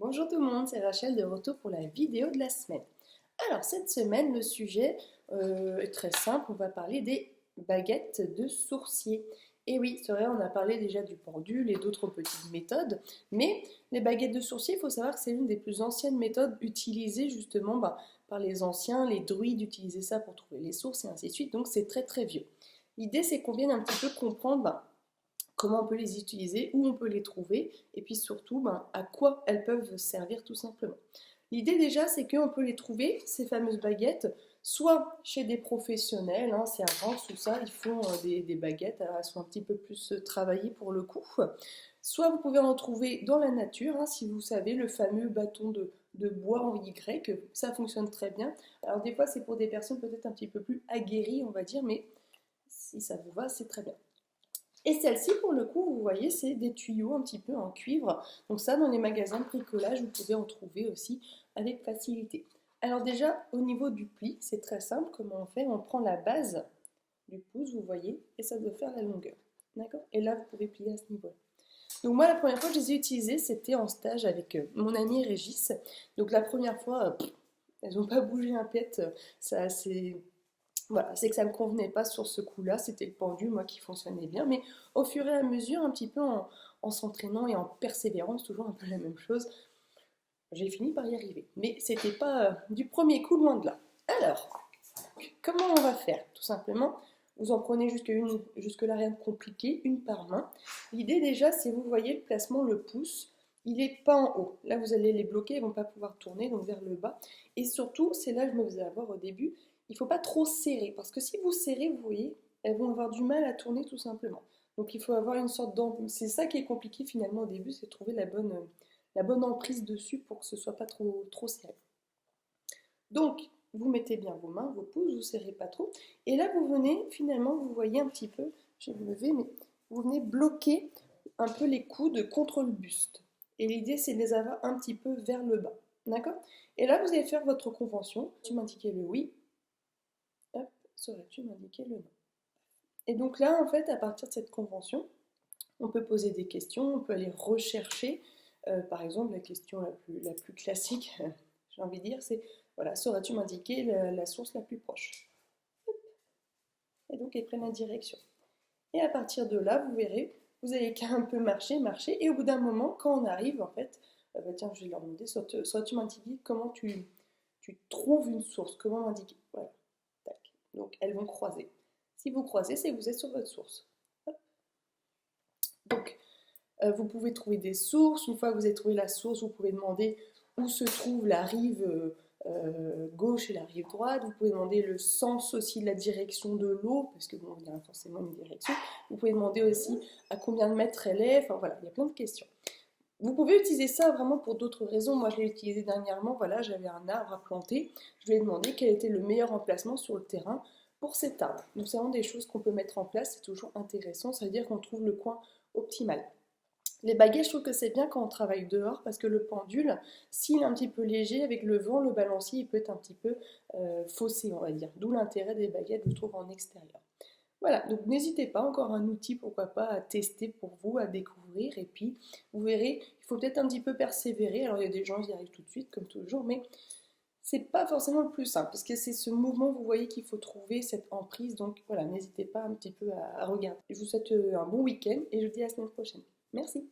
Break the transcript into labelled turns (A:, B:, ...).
A: Bonjour tout le monde, c'est Rachel de retour pour la vidéo de la semaine. Alors cette semaine, le sujet est très simple, on va parler des baguettes de sourcier. Et oui, c'est vrai, on a parlé déjà du pendule et d'autres petites méthodes, mais les baguettes de sourcier, il faut savoir que c'est l'une des plus anciennes méthodes utilisées justement par les anciens, les druides utilisaient ça pour trouver les sources et ainsi de suite, donc c'est très très vieux. L'idée c'est qu'on vienne un petit peu comprendre comment on peut les utiliser, où on peut les trouver, et puis surtout à quoi elles peuvent servir tout simplement. L'idée déjà, c'est qu'on peut les trouver, ces fameuses baguettes, soit chez des professionnels, hein, c'est à Reims ou ça, ils font des baguettes, alors elles sont un petit peu plus travaillées pour le coup, soit vous pouvez en trouver dans la nature, hein, si vous savez, le fameux bâton de bois en Y, ça fonctionne très bien. Alors des fois, c'est pour des personnes peut-être un petit peu plus aguerries, on va dire, mais si ça vous va, c'est très bien. Et celle-ci, pour le coup, vous voyez, c'est des tuyaux un petit peu en cuivre. Donc ça, dans les magasins de bricolage, vous pouvez en trouver aussi avec facilité. Alors déjà, au niveau du pli, c'est très simple. Comment on fait? On prend la base du pouce, vous voyez, et ça doit faire la longueur. D'accord? Et là, vous pouvez plier à ce niveau-là. Donc moi, la première fois que je les ai utilisées, c'était en stage avec mon ami Régis. Donc la première fois, elles n'ont pas bougé un pet. Ça, c'est voilà, c'est que ça ne me convenait pas sur ce coup-là, c'était le pendu, moi, qui fonctionnait bien, mais au fur et à mesure, un petit peu en s'entraînant et en persévérant, c'est toujours un peu la même chose, j'ai fini par y arriver. Mais c'était pas du premier coup, loin de là. Alors, comment on va faire? Tout simplement, vous en prenez jusque-là, rien de compliqué, une par main. L'idée déjà, c'est vous voyez le placement, le pouce, il n'est pas en haut. Là, vous allez les bloquer, ils ne vont pas pouvoir tourner, donc vers le bas. Et surtout, c'est là que je me faisais avoir au début, il ne faut pas trop serrer, parce que si vous serrez, vous voyez, elles vont avoir du mal à tourner tout simplement. Donc il faut avoir une sorte d'emprise. C'est ça qui est compliqué finalement au début, c'est de trouver la bonne emprise dessus pour que ce ne soit pas trop serré. Donc, vous mettez bien vos mains, vos pouces, vous ne serrez pas trop. Et là, vous venez, finalement, vous voyez un petit peu, je vais me lever, mais vous venez bloquer un peu les coudes contre le buste. Et l'idée, c'est de les avoir un petit peu vers le bas. D'accord? Et là, vous allez faire votre convention. Tu m'indiquais le oui. Hop, saurais-tu m'indiquer le non? Et donc là, en fait, à partir de cette convention, on peut poser des questions, on peut aller rechercher. Par exemple, la question la plus classique, j'ai envie de dire, c'est voilà, saurais-tu m'indiquer la source la plus proche? Et donc, ils prennent la direction. Et à partir de là, vous verrez, vous allez qu'à un peu marcher, marcher, et au bout d'un moment, quand on arrive, en fait, tiens, je vais leur demander, saurais-tu m'indiquer comment tu trouves une source? Comment m'indiquer? Voilà, tac. Donc, elles vont croiser. Si vous croisez, c'est que vous êtes sur votre source. Hop. Donc, vous pouvez trouver des sources. Une fois que vous avez trouvé la source, vous pouvez demander où se trouve la rive gauche et la rive droite. Vous pouvez demander le sens aussi de la direction de l'eau, parce que bon, il y a forcément une direction. Vous pouvez demander aussi à combien de mètres elle est. Enfin voilà, il y a plein de questions. Vous pouvez utiliser ça vraiment pour d'autres raisons. Moi, je l'ai utilisé dernièrement. Voilà, j'avais un arbre à planter. Je lui ai demandé quel était le meilleur emplacement sur le terrain pour cet arbre. Donc, c'est vraiment des choses qu'on peut mettre en place. C'est toujours intéressant. Ça veut dire qu'on trouve le coin optimal. Les baguettes, je trouve que c'est bien quand on travaille dehors parce que le pendule, s'il est un petit peu léger, avec le vent, le balancier, il peut être un petit peu faussé, on va dire. D'où l'intérêt des baguettes, je trouve, en extérieur. Voilà, donc n'hésitez pas, encore un outil, pourquoi pas, à tester pour vous, à découvrir. Et puis, vous verrez, il faut peut-être un petit peu persévérer. Alors, il y a des gens qui y arrivent tout de suite, comme toujours, mais c'est pas forcément le plus simple parce que c'est ce mouvement, vous voyez, qu'il faut trouver cette emprise. Donc, voilà, n'hésitez pas un petit peu à regarder. Je vous souhaite un bon week-end et je vous dis à la semaine prochaine. Merci.